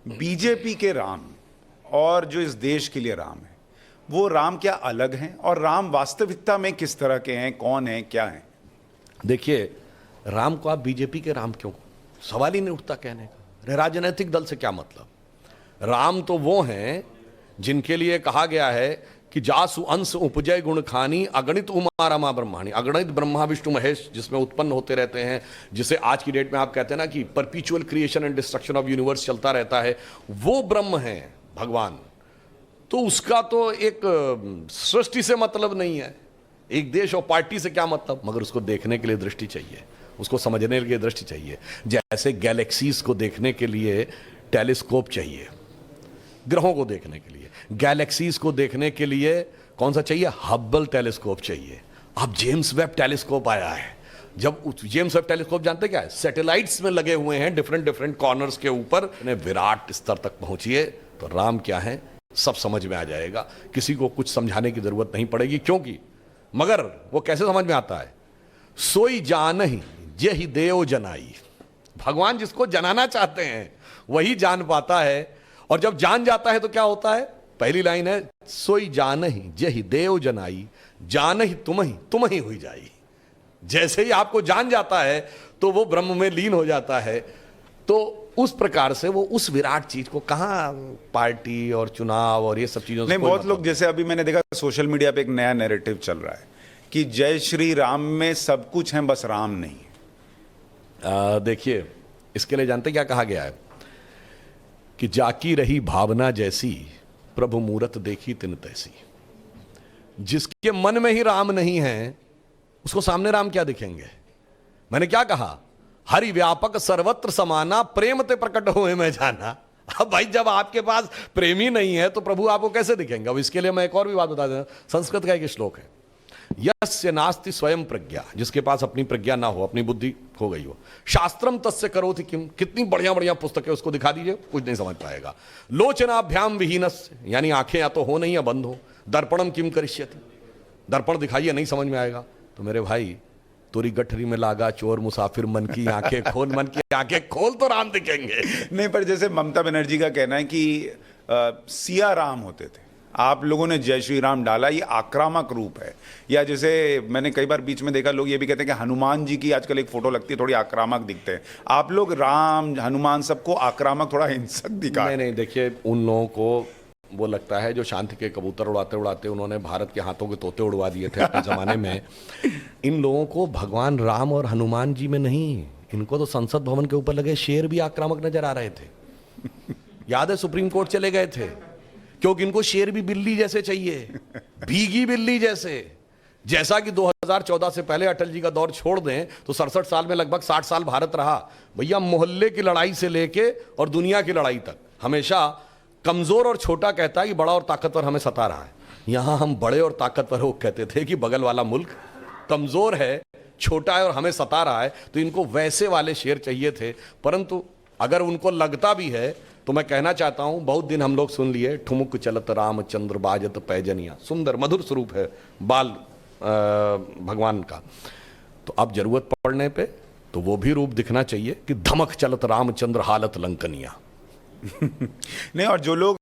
BJP के राम और जो इस देश के लिए राम है, वो राम क्या अलग हैं? और राम वास्तविकता में किस तरह के हैं, कौन हैं, क्या हैं? देखिए, राम को आप बीजेपी के राम क्यों, सवाल ही नहीं उठता कहने का। राजनीतिक दल से क्या मतलब? राम तो वो हैं जिनके लिए कहा गया है कि जासु अंश उपजय गुण खानी अगणित उमा रमा ब्रह्माणी, अगणित ब्रह्मा विष्णु महेश जिसमें उत्पन्न होते रहते हैं, जिसे आज की डेट में आप कहते हैं ना कि परपीचुअल creation and destruction of universe चलता रहता है, वो ब्रह्म है भगवान। तो उसका तो एक सृष्टि से मतलब नहीं है, एक देश और पार्टी से क्या मतलब, मगर उसको देखने के लिए दृष्टि चाहिए, उसको समझने के लिए दृष्टि चाहिए। जैसे गैलेक्सीज को देखने के लिए टेलीस्कोप चाहिए, ग्रहों को देखने के लिए, गैलेक्सीज को देखने के लिए कौन सा चाहिए? हब्बल टेलीस्कोप चाहिए। अब जेम्स वेब टेलीस्कोप आया है, जब जेम्स वेब टेलीस्कोप जानते क्या है? सैटेलाइट्स में लगे हुए हैं डिफरेंट डिफरेंट कॉर्नर्स के ऊपर, विराट स्तर तक पहुंचिए तो राम क्या है सब समझ में आ जाएगा, किसी को कुछ समझाने की जरूरत नहीं पड़ेगी। क्योंकि मगर वो कैसे समझ में आता है? सोई जानहि जेहि देव जनाई। भगवान जिसको जनाना चाहते हैं वही जान पाता है, और जब जान जाता है तो क्या होता है? पहली लाइन है सोई जानहि जेहि देव जनाई, जानहि तुम ही हुई जाई। जैसे ही आपको जान जाता है तो वो ब्रह्म में लीन हो जाता है। तो उस प्रकार से वो उस विराट चीज को कहां पार्टी और चुनाव और ये सब चीजों से नहीं, बहुत लोग, जैसे अभी मैंने देखा सोशल मीडिया पे एक नया नैरेटिव चल रहा है कि जय श्री राम में सब कुछ है, बस राम नहीं है। देखिए, इसके लिए जानते क्या कहा गया है कि जाकी रही भावना जैसी प्रभु मूरत देखी तिन तैसी। जिसके मन में ही राम नहीं है उसको सामने राम क्या दिखेंगे? मैंने क्या कहा? हरि व्यापक सर्वत्र समाना, प्रेम ते प्रकट होए मैं जाना। अब भाई जब आपके पास प्रेम ही नहीं है तो प्रभु आपको कैसे दिखेंगे? अब इसके लिए मैं एक और भी बात बता दें, संस्कृत का एक श्लोक है, यस्य नास्ति स्वयं प्रज्ञा, जिसके पास अपनी प्रज्ञा ना हो, अपनी बुद्धि खो गई हो, शास्त्रम तस्य करोति किम, कितनी बढ़िया बढ़िया पुस्तकें उसको दिखा दीजिए कुछ नहीं समझ पाएगा। लोचनाभ्याम विहीनस्य, यानी आंखें या तो हो नहीं या बंद हो, दर्पणम किम करिष्यति, दर्पण दिखाइए नहीं समझ में आएगा। तो मेरे भाई, तुरी गठरी में लागा चोर मुसाफिर, मन की आंखें खोल, मन की आंखें खोल तो राम दिखेंगे। नहीं, पर जैसे ममता बनर्जी का कहना है कि सिया राम होते थे, आप लोगों ने जय श्री राम डाला, ये आक्रामक रूप है। या जैसे मैंने कई बार बीच में देखा, लोग ये भी कहते हैं कि हनुमान जी की आजकल एक फोटो लगती है, थोड़ी आक्रामक दिखते हैं। आप लोग राम हनुमान सबको आक्रामक, थोड़ा हिंसक दिखा। नहीं, देखिए, उन लोगों को वो लगता है जो शांति के कबूतर उड़ाते उड़ाते उन्होंने भारत के हाथों के तोते उड़वा दिए थे अपने जमाने में। इन लोगों को भगवान राम और हनुमान जी में नहीं, इनको तो संसद भवन के ऊपर लगे शेर भी आक्रामक नजर आ रहे थे। याद है, सुप्रीम कोर्ट चले गए थे क्योंकि इनको शेर भी बिल्ली जैसे चाहिए, भीगी बिल्ली जैसे। जैसा कि 2014 से पहले अटल जी का दौर छोड़ दें तो 67 साल में लगभग 60 साल भारत रहा। भैया, मोहल्ले की लड़ाई से लेके और दुनिया की लड़ाई तक हमेशा कमजोर और छोटा कहता है कि बड़ा और ताकतवर हमें सता रहा है। यहां हम बड़े और ताकतवर हो कहते थे कि बगल वाला मुल्क कमजोर है, छोटा है और हमें सता रहा है। तो इनको वैसे वाले शेर चाहिए थे। परंतु अगर उनको लगता भी है तो मैं कहना चाहता हूं, बहुत दिन हम लोग सुन लिए, ठुमुक चलत रामचंद्र बाजत पैजनिया, सुंदर मधुर स्वरूप है बाल भगवान का। तो अब जरूरत पड़ने पे तो वो भी रूप दिखना चाहिए कि धमक चलत रामचंद्र हालत लंकनिया। नहीं, और जो लोग